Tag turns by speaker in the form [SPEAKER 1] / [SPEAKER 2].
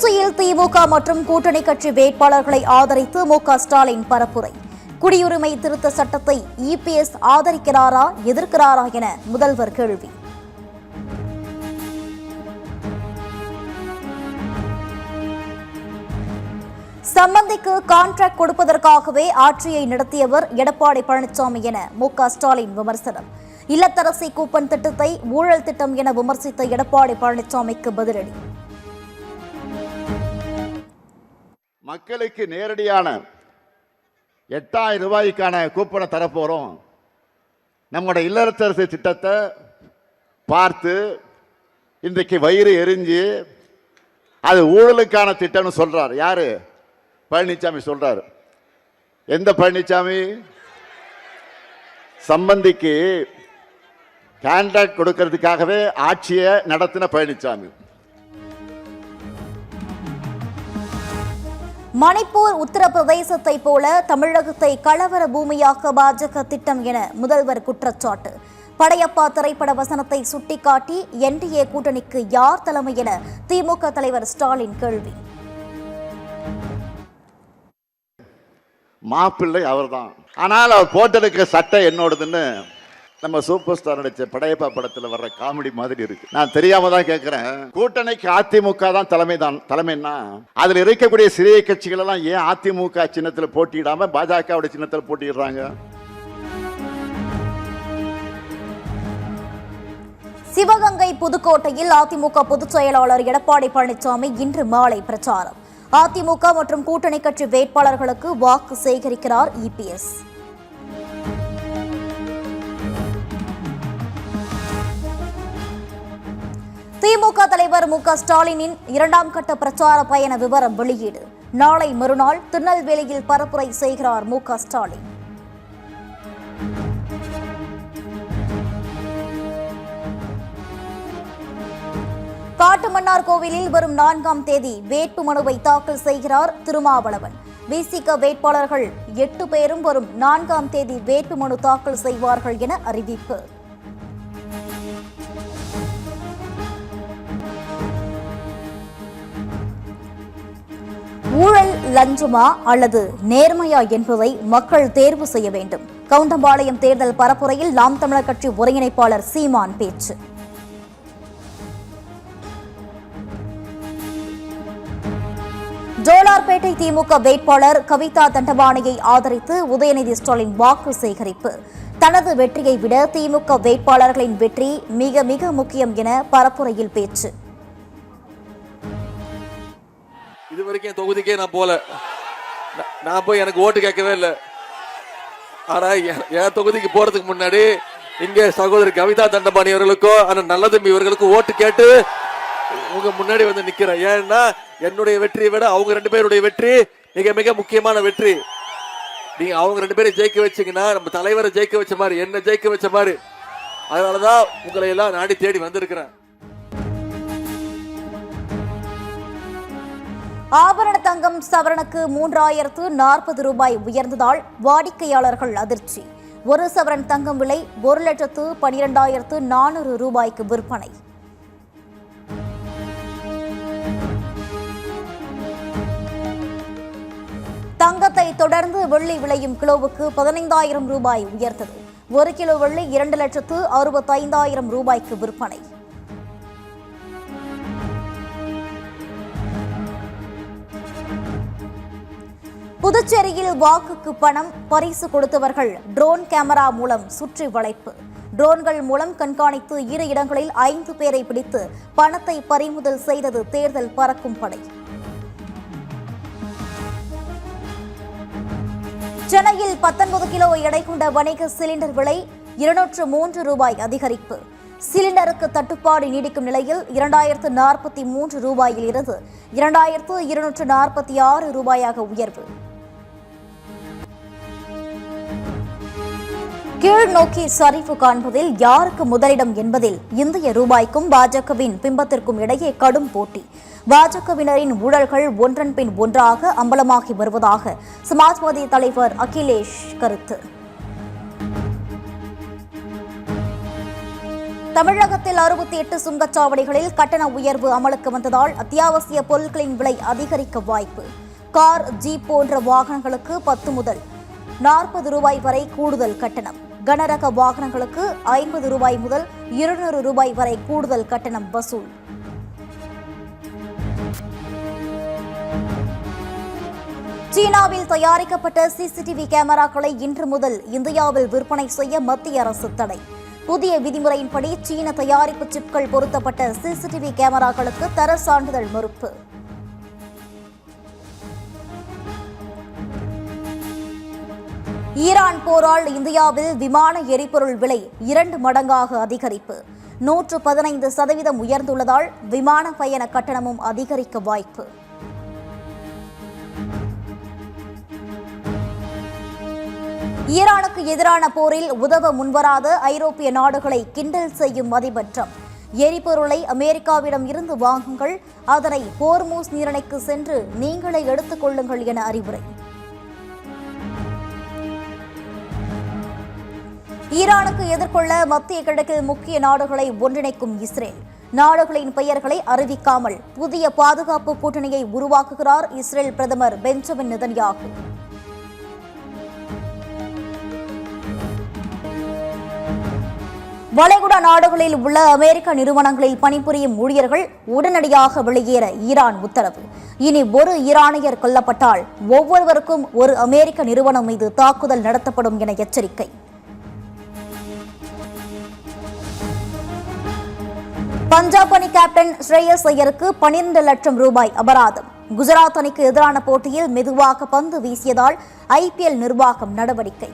[SPEAKER 1] திருச்சியில் திமுக மற்றும் கூட்டணி கட்சி வேட்பாளர்களை ஆதரித்து மு.க. ஸ்டாலின் பரப்புரை. குடியுரிமை திருத்த சட்டத்தை இபிஎஸ் ஆதரிக்கிறாரா எதிர்க்கிறாரா என முதல்வர் கேள்வி. சம்பந்திக்கு கான்ட்ராக்ட் கொடுப்பதற்காகவே ஆட்சியை நடத்தியவர் எடப்பாடி பழனிசாமி என மு.க. ஸ்டாலின் விமர்சனம். இல்லத்தரசி கூப்பன் திட்டத்தை ஊழல் திட்டம் என விமர்சித்த எடப்பாடி பழனிசாமிக்கு பதிலடி.
[SPEAKER 2] மக்களுக்கு நேரடியான 8000 ரூபாய்க்கான கூப்பனை தரப்போறோம். நம்முடைய இல்லத்தரசி திட்டத்தை பார்த்து இன்றைக்கு வயிறு எரிஞ்சு அது ஊழலுக்கான திட்டம்னு சொல்றாரு. யாரு? பழனிசாமி சொல்றாரு. எந்த பழனிசாமி? சம்பந்திக்கு கான்ட்ராக்ட் கொடுக்கிறதுக்காகவே ஆட்சியை நடத்தின பழனிசாமி.
[SPEAKER 1] மணிப்பூர் உத்தரப்பிரதேசத்தை போல தமிழகத்தை கலவர பூமியாக்க பாஜக திட்டம் என முதல்வர் குற்றச்சாட்டு. படையப்பா திரைப்பட வசனத்தை சுட்டிக்காட்டி என்டிஏ கூட்டணிக்கு யார் தலைமை என திமுக தலைவர் ஸ்டாலின் கேள்வி.
[SPEAKER 2] மாப்பிள்ளை அவர்தான், ஆனால் அவர் போட்டிருக்க சட்டை என்னோடதுன்னு நம்ம சூப்பர் ஸ்டார் நடிச்ச படையப்பா படத்துல வர்ற காமெடி மாதிரி இருக்கு. நான் தெரியாம தான் கேட்கிறேன். கூட்டணிக்கு அதிமுக தான் தலைமைன்னா அதுல இருக்கக்கூடிய சிறிய கட்சிகள் எல்லாம் ஏன் அதிமுக சின்னத்துல போட்டியிடாம பாஜக சின்னத்துல போட்டிடுறாங்க?
[SPEAKER 1] சிவகங்கை புதுக்கோட்டையில் அதிமுக பொதுச் செயலாளர் எடப்பாடி பழனிசாமி இன்று மாலை பிரச்சாரம். அதிமுக மற்றும் கூட்டணி கட்சி வேட்பாளர்களுக்கு வாக்கு சேகரிக்கிறார் இபிஎஸ். திமுக தலைவர் மு.க. ஸ்டாலினின் 2ஆம் கட்ட பிரச்சார பயண விவரம் வெளியீடு. நாளை மறுநாள் திருநெல்வேலியில் பரப்புரை செய்கிறார் மு.க. ஸ்டாலின். காட்டுமன்னார் கோவிலில் வரும் 4ஆம் தேதி வேட்புமனுவை தாக்கல் செய்கிறார் திருமாவளவன். விசிக வேட்பாளர்கள் 8 பேரும் வரும் 4ஆம் தேதி வேட்புமனு தாக்கல் செய்வார்கள் என அறிவிப்பு. ஊழல் லஞ்சமா அல்லது நேர்மையா என்பதை மக்கள் தேர்வு செய்ய வேண்டும். கவுண்டம்பாளையம் தேர்தல் பரப்புரையில் நாம் தமிழர் கட்சி ஒருங்கிணைப்பாளர் சீமான் பேச்சு. ஜோலார்பேட்டை திமுக வேட்பாளர் கவிதா தண்டபாணியை ஆதரித்து உதயநிதி ஸ்டாலின் வாக்கு சேகரிப்பு. தனது வெற்றியை விட திமுக வேட்பாளர்களின் வெற்றி மிக மிக முக்கியம் என பரப்புரையில் பேச்சு.
[SPEAKER 3] இதுவரைக்கும் தொகுதிக்கே நான் போல, நான் போய் எனக்கு ஓட்டு கேட்கவே இல்லை. ஆனா என் தொகுதிக்கு போறதுக்கு முன்னாடி இங்க சகோதரி கவிதா தண்டபாணி அவர்களுக்கோ அந்த நல்லதம்பி இவர்களுக்கும் ஓட்டு கேட்டு உங்க முன்னாடி வந்து நிக்கிறேன். ஏன்னா என்னுடைய வெற்றியை விட அவங்க 2 பேருடைய வெற்றி மிக மிக முக்கியமான வெற்றி. நீங்க அவங்க 2 பேரை ஜெயிக்க வச்சீங்கன்னா நம்ம தலைவரை ஜெயிக்க வச்ச மாதிரி, என்ன ஜெயிக்க வச்ச மாதிரி. அதனாலதான் உங்களை எல்லாம் நாடி தேடி வந்திருக்கிறேன்.
[SPEAKER 1] ஆபரண தங்கம் சவரனுக்கு 3040 ரூபாய் உயர்ந்ததால் வாடிக்கையாளர்கள் அதிர்ச்சி. 1 சவரன் தங்கம் விலை 1,12,400 ரூபாய்க்கு விற்பனை. தங்கத்தை தொடர்ந்து வெள்ளி விலையும் கிலோவுக்கு 15,000 ரூபாய் உயர்ந்தது. 1 கிலோ வெள்ளி 2,65,000 ரூபாய்க்கு விற்பனை. புதுச்சேரியில் வாக்குக்கு பணம் பரிசு கொடுத்தவர்கள் ட்ரோன் கேமரா மூலம் சுற்றி வளைப்பு. ட்ரோன்கள் மூலம் கண்காணித்து 2 இடங்களில் 5 பேரை பிடித்து பணத்தை பறிமுதல் செய்தது தேர்தல் பறக்கும் படை. சென்னையில் 19 கிலோ எடை கொண்ட வணிக சிலிண்டர் விலை 203 ரூபாய் அதிகரிப்பு. சிலிண்டருக்கு தட்டுப்பாடு நீடிக்கும் நிலையில் 2043 ரூபாயில் இருந்து 2246 ரூபாயாக உயர்வு. கீழ் நோக்கி சரிவு காண்பதில் யாருக்கு முதலிடம் என்பதில் இந்திய ரூபாய்க்கும் பாஜகவின் பிம்பத்திற்கும் இடையே கடும் போட்டி. பாஜகவினரின் ஊழல்கள் ஒன்றன் பின் ஒன்றாக அம்பலமாகி வருவதாக சமாஜ்வாதி தலைவர் அகிலேஷ் கருத்து. தமிழகத்தில் 68 சுங்கச்சாவடிகளில் கட்டண உயர்வு அமலுக்கு வந்ததால் அத்தியாவசிய பொருட்களின் விலை அதிகரிக்க வாய்ப்பு. கார், ஜீப் போன்ற வாகனங்களுக்கு 10 முதல் 40 ரூபாய் வரை கூடுதல் கட்டணம். கனரக வாகனங்களுக்கு 50 ரூபாய் முதல் 200 ரூபாய் வரை கூடுதல் கட்டணம் வசூல். சீனாவில் தயாரிக்கப்பட்ட சிசிடிவி கேமராக்களை இன்று முதல் இந்தியாவில் விற்பனை செய்ய மத்திய அரசு தடை. புதிய விதிமுறையின்படி சீன தயாரிப்பு சிப்கள் பொருத்தப்பட்ட சிசிடிவி கேமராக்களுக்கு தர சான்றிதழ் மறுப்பு. ஈரான் போரால் இந்தியாவில் விமான எரிபொருள் விலை 2 மடங்காக அதிகரிப்பு. 115% உயர்ந்துள்ளதால் விமான பயண கட்டணமும் அதிகரிக்க வாய்ப்பு. ஈரானுக்கு எதிரான போரில் உதவ முன்வராத ஐரோப்பிய நாடுகளை கிண்டல் செய்யும் அதிபர் ட்ரம்ப். எரிபொருளை அமெரிக்காவிடம் இருந்து வாங்குங்கள், அதனை ஹோர்மூஸ் நீரிணைக்கு சென்று நீங்களே எடுத்துக் கொள்ளுங்கள் என அறிவுரை. ஈரானுக்கு எதிர்கொள்ள மத்திய கிழக்கில் முக்கிய நாடுகளை ஒன்றிணைக்கும் இஸ்ரேல். நாடுகளின் பெயர்களை அறிவிக்காமல் புதிய பாதுகாப்பு கூட்டணியை உருவாக்குகிறார் இஸ்ரேல் பிரதமர் பெஞ்சமின் நெதன்யாகு. வளைகுடா நாடுகளில் உள்ள அமெரிக்க நிறுவனங்களில் பணிபுரியும் ஊழியர்கள் உடனடியாக வெளியேற ஈரான் உத்தரவு. இனி ஒரு ஈரானியர் கொல்லப்பட்டால் ஒவ்வொருவருக்கும் ஒரு அமெரிக்க நிறுவனம் மீது தாக்குதல் நடத்தப்படும் என எச்சரிக்கை. பஞ்சாப் அணி கேப்டன் ஸ்ரேயஸ் ஐயருக்கு 12 லட்சம் ரூபாய் அபராதம். குஜராத் அணிக்கு எதிரான போட்டியில் மெதுவாக பந்து வீசியதால் IPL நிர்வாகம் நடவடிக்கை.